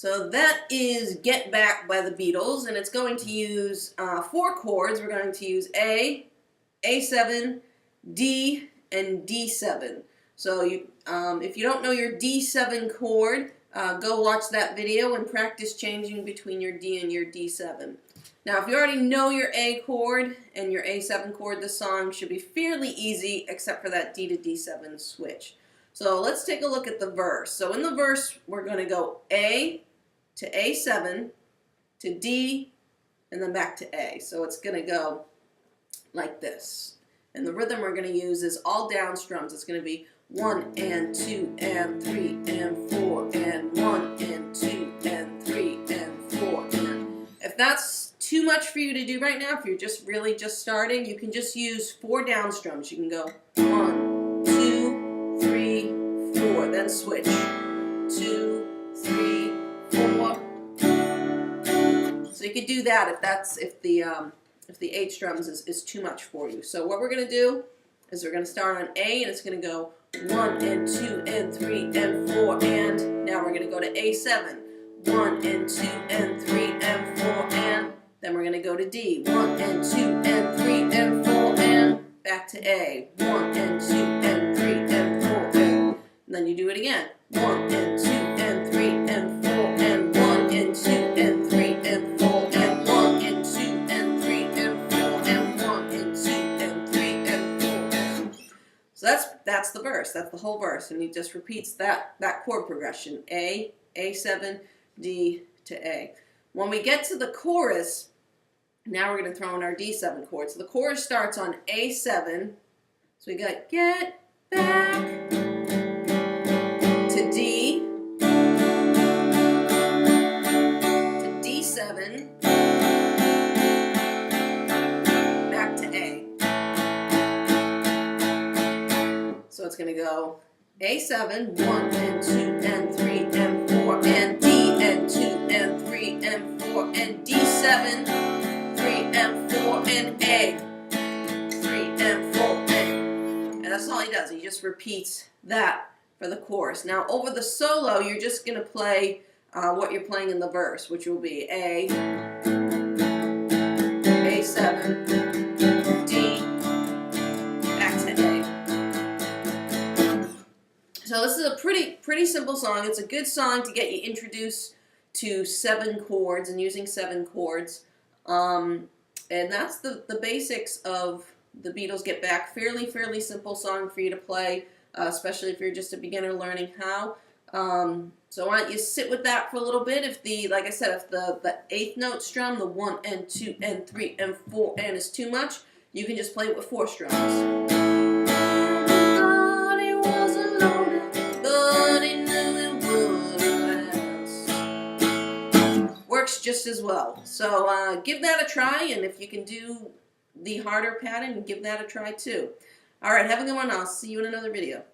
So that is Get Back by the Beatles, and it's going to use 4 chords. We're going to use A, A7, D, and D7. So if you don't know your D7 chord, go watch that video and practice changing between your D and your D7. Now, if you already know your A chord and your A7 chord, this song should be fairly easy except for that D to D7 switch. So let's take a look at the verse. So in the verse, we're going to go A to A7 to D and then back to A. So it's going to go like this. And the rhythm we're going to use is all down strums. It's going to be 1 and 2 and 3 and 4 and 1 and 2 and 3 and 4. And if that's too much for you to do right now, if you're just really starting, you can just use 4 down strums. You can go 1, 2, 3, 4, then switch 2, 3, 4. So you could do that if the 8 strums is too much for you. So what we're going to do is we're going to start on A, and it's going to go 1 and 2 and 3 and 4, and now we're going to go to A7. 1 and 2 and 3 and 4, and then we're going to go to D. 1 and 2 and 3 and 4, and back to A. 1 and 2 and 3 and 4, and then you do it again. 1 and 2 and 3 and 4, and 1 and 2 and 3 and 4, and 1 and 2 and 3 and 4, and 1 and 2 and 3 and 4. So that's the verse. That's the whole verse, and he just repeats that chord progression: A, A7, D to A. When we get to the chorus, now we're going to throw in our D7 chord. So the chorus starts on A7. So we got get back to D to D7 back to A. So it's going to go A7, 1 and 2 and 3 and 4, and D and 2 and 3 and 4, and D7, 3 and 4, and A, 3 and 4, and that's all he does. He just repeats that for the chorus. Now over the solo, you're just going to play what you're playing in the verse, which will be A, A7, D, back to A. So this is a pretty simple song. It's a good song to get you introduced to 7 chords and using 7 chords. And that's the basics of the Beatles Get Back. Fairly simple song for you to play, especially if you're just a beginner learning how. So why don't you sit with that for a little bit. Like I said, if the 8th note strum, the 1 and 2 and 3 and 4 and is too much, you can just play it with 4 strums. Works just as well. So give that a try, and if you can do the harder pattern, give that a try too. Alright, have a good one. I'll see you in another video.